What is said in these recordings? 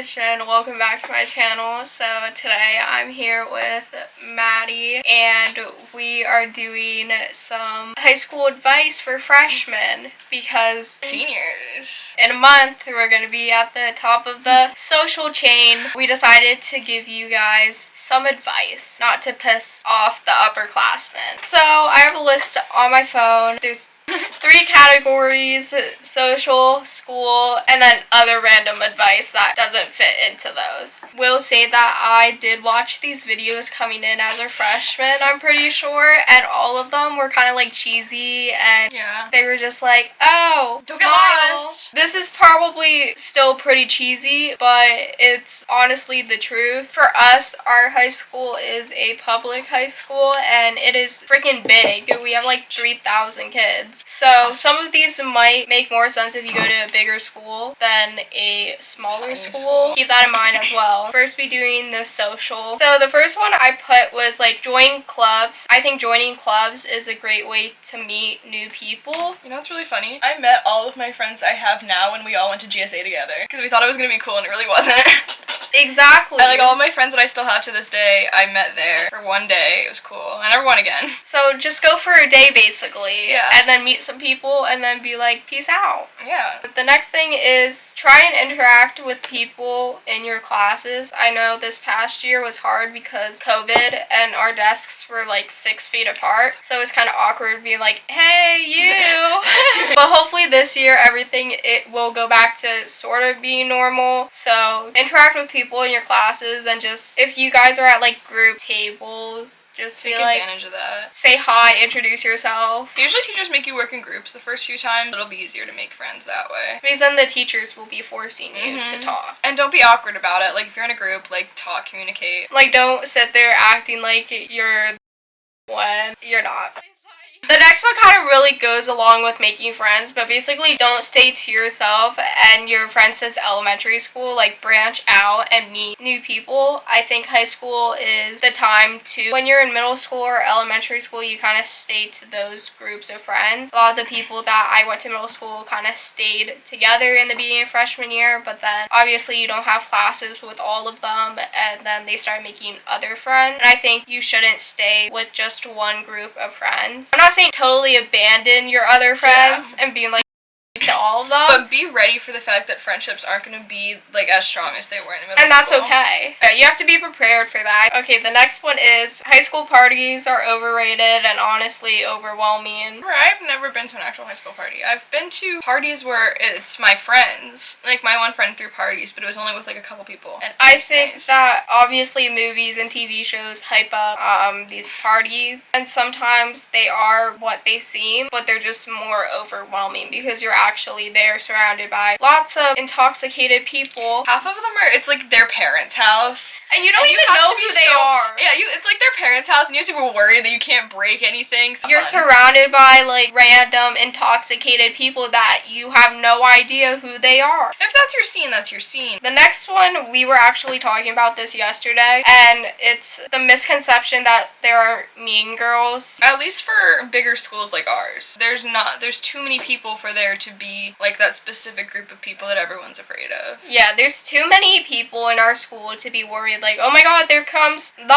and welcome back to my channel. So today I'm here with Maddie and we are doing some high school advice for freshmen because seniors, in a month we're going to be at the top of the social chain. We decided to give you guys some advice, not to piss off the upperclassmen. So I have a list on my phone. There's 3 categories: social, school, and then other random advice that doesn't fit into those. Will say that I did watch these videos coming in as a freshman, I'm pretty sure, and all of them were kind of like cheesy, and they were just like, oh, don't get lost. This is probably still pretty cheesy, but it's honestly the truth. For us, our high school is a public high school, and it is freaking big. We have like 3,000 kids. So some of these might make more sense if you go to a bigger school than a smaller school. Keep that in mind as well. First, be doing the social. So the first one I put was like join clubs. I think joining clubs is a great way to meet new people. You know what's really funny? I met all of my friends I have now when we all went to GSA together because we thought it was going to be cool and it really wasn't. Exactly. I, like, all of my friends that I still have to this day, I met there for one day. It was cool. I never went again. So just go for a day basically. Yeah. And then meet some people and then be like, peace out. Yeah. The next thing is try and interact with people in your classes. I know this past year was hard because COVID and our desks were like 6 feet apart. So it was kind of awkward being like, hey, you. But hopefully this year it will go back to sort of being normal. So interact with people in your classes, and just if you guys are at like group tables, just take like, advantage of that. Say hi, introduce yourself. Usually teachers make you work in groups the first few times. It'll be easier to make friends that way. Because then the teachers will be forcing you to talk. And don't be awkward about it. Like if you're in a group, like talk, communicate. Like don't sit there acting like you're when you're not. The next one kind of really goes along with making friends, but basically don't stay to yourself and your friends since elementary school. Like branch out and meet new people. I think high school is the time to, when you're in middle school or elementary school, you kind of stay to those groups of friends. A lot of the people that I went to middle school kind of stayed together in the beginning of freshman year, but then obviously you don't have classes with all of them, and then they start making other friends. And I think you shouldn't stay with just one group of friends. I'm not saying totally abandon your other friends and being like to all of them, but be ready for the fact that friendships aren't going to be like as strong as they were in middle school. And that's okay. You have to be prepared for that. Okay, the next one is high school parties are overrated and honestly overwhelming. I've never been to an actual high school party. I've been to parties where it's my friends. Like my one friend threw parties, but it was only with like a couple people. And I think that obviously movies and TV shows hype up these parties, and sometimes they are what they seem, but they're just more overwhelming because you're actually there surrounded by lots of intoxicated people. Half of them it's like their parents' house. And you don't even know who they are. Yeah, it's like their parents' house and you have to be worried that you can't break anything. You're surrounded by like random intoxicated people that you have no idea who they are. If that's your scene, that's your scene. The next one, we were actually talking about this yesterday, and it's the misconception that there are mean girls. At least for bigger schools like ours. There's too many people for there to be like that specific group of people that everyone's afraid of. Yeah, there's too many people in our school to be worried like, oh my god, there comes them.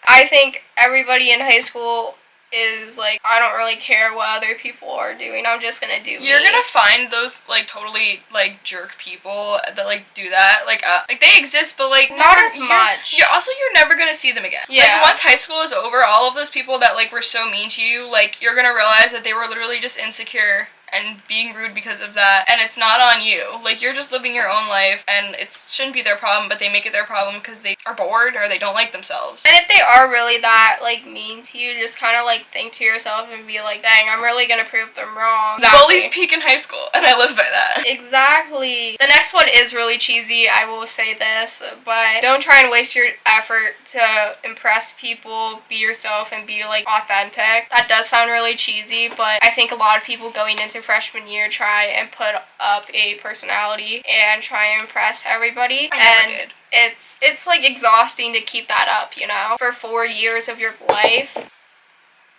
I think everybody in high school is like, I don't really care what other people are doing, I'm just gonna do me. You're gonna find those like totally like jerk people that like do that, like they exist, but like not as much. You're never gonna see them again. Yeah. Like once high school is over, all of those people that like were so mean to you, like you're gonna realize that they were literally just insecure and being rude because of that, and it's not on you. Like you're just living your own life, and it shouldn't be their problem, but they make it their problem because they are bored or they don't like themselves. And if they are really that like mean to you, just kind of like think to yourself and be like, dang, I'm really gonna prove them wrong. Exactly. Bullies peak in high school, and I live by that. Exactly. The next one is really cheesy, I will say this, but don't try and waste your effort to impress people. Be yourself and be like authentic. That does sound really cheesy, but I think a lot of people going into freshman year try and put up a personality and try and impress everybody. I never did. It's like exhausting to keep that up, you know, for 4 years of your life.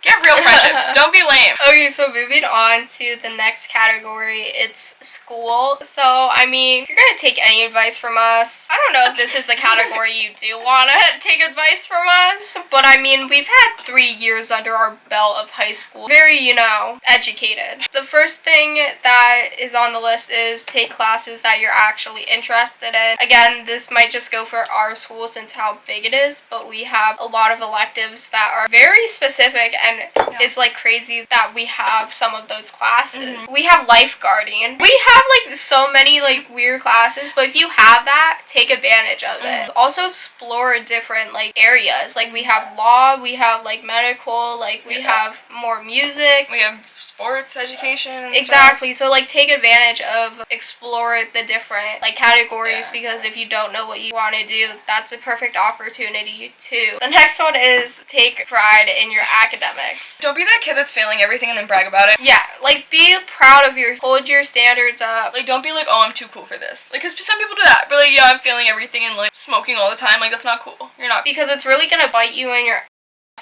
Get real friendships. Don't be lame. Okay, so moving on to the next category, it's school. So, I mean, if you're gonna take any advice from us, I don't know if this is the category you do wanna take advice from us, but I mean, we've had 3 years under our belt of high school. Very, educated. The first thing that is on the list is take classes that you're actually interested in. Again, this might just go for our school since how big it is, but we have a lot of electives that are very specific, and it's like crazy that we have some of those classes. We have lifeguarding. We have like so many like weird classes, but if you have that, take advantage of it. Also explore different like areas. Like we have law, we have like medical, like we have more music. We have sports education and exactly stuff. So like take advantage of explore the different like categories, because if you don't know what you want to do, that's a perfect opportunity too. The next one is take pride in your academics. Don't be that kid that's failing everything and then brag about it. Yeah, like be proud of hold your standards up. Like don't be like, oh, I'm too cool for this. Like, cause some people do that. But like, yeah, I'm failing everything and like smoking all the time. Like that's not cool. You're not. Because it's really gonna bite you in your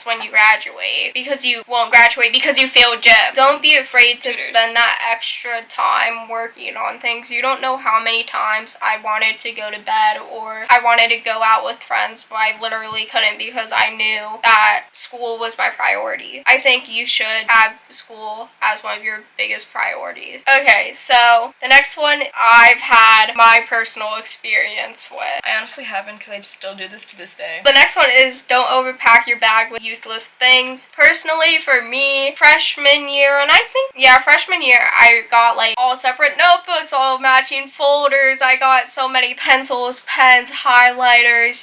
when you graduate, because you won't graduate because you failed gym. Don't be afraid to spend that extra time working on things. You don't know how many times I wanted to go to bed or I wanted to go out with friends, but I literally couldn't because I knew that school was my priority. I think you should have school as one of your biggest priorities. Okay, so the next one I've had my personal experience with. I honestly haven't, because I still do this to this day. The next one is don't overpack your bag with useless things. Personally, for me, freshman year, and I think, freshman year, I got like all separate notebooks, all matching folders. I got so many pencils, pens, highlighters,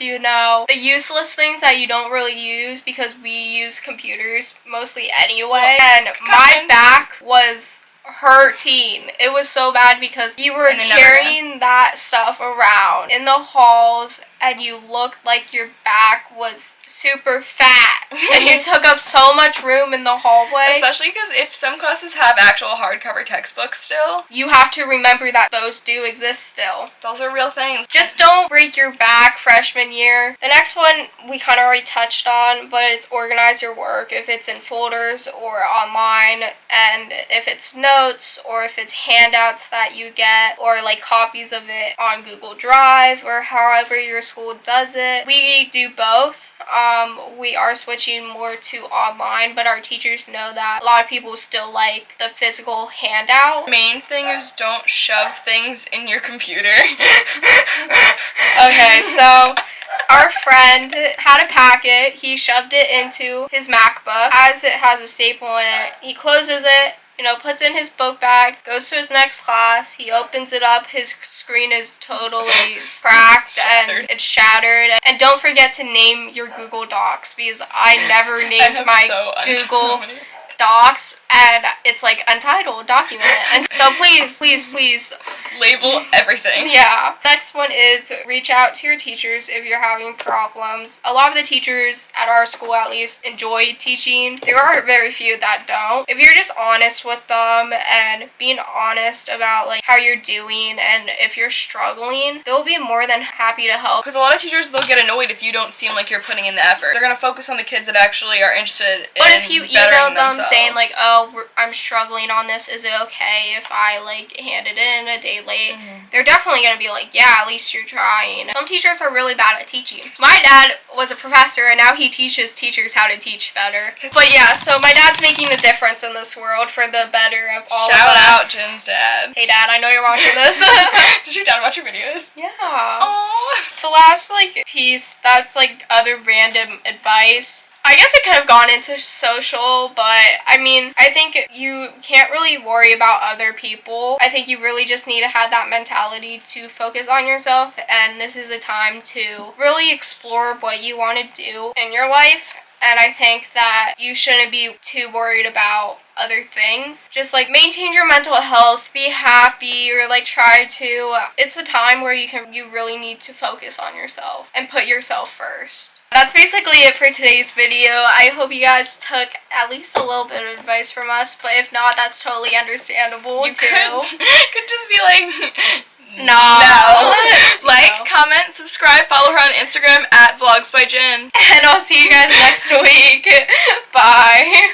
the useless things that you don't really use because we use computers mostly anyway. And my back was hurting. It was so bad because you were carrying that stuff around in the halls and you looked like your back was super fat and you took up so much room in the hallway. Especially because if some classes have actual hardcover textbooks still, you have to remember that those do exist still. Those are real things. Just don't break your back freshman year. The next one we kind of already touched on, but it's organize your work, if it's in folders or online, and if it's notes or if it's handouts that you get or like copies of it on Google Drive or however your school does it. We do both. We are switching more to online, but our teachers know that a lot of people still like the physical handout. Main thing is don't shove things in your computer. Okay, so our friend had a packet. He shoved it into his MacBook. As it has a staple in it, he closes it, puts in his book bag, goes to his next class, he opens it up, his screen is totally cracked and it's shattered. And don't forget to name your Google Docs, because I never named my Google Docs, and it's like untitled document. And so please label everything. Yeah. Next one is reach out to your teachers if you're having problems. A lot of the teachers at our school at least enjoy teaching. There are very few that don't. If you're just honest with them and being honest about like how you're doing and if you're struggling, they'll be more than happy to help. Because a lot of teachers, they'll get annoyed if you don't seem like you're putting in the effort. They're going to focus on the kids that actually are interested in But if you email them saying like, oh, I'm struggling on this, is it okay if I like hand it in a day late? They're definitely going to be like, yeah, at least you're trying. Some teachers are really bad at teaching. My dad was a professor and now he teaches teachers how to teach better. But yeah, so my dad's making a difference in this world for the better of all of us. Shout out Jen's dad. Hey Dad, I know you're watching this. Does your dad watch your videos? Yeah. Aww. The last piece that's other random advice. I guess it could have gone into social, but I mean, I think you can't really worry about other people. I think you really just need to have that mentality to focus on yourself, and this is a time to really explore what you want to do in your life. And I think that you shouldn't be too worried about other things. Just maintain your mental health, be happy, or try to. It's a time where you really need to focus on yourself and put yourself first. That's basically it for today's video. I hope you guys took at least a little bit of advice from us, but if not, that's totally understandable you too. Could just be like, no. Comment, subscribe, follow her on Instagram at vlogsbyjin. And I'll see you guys next week. Bye.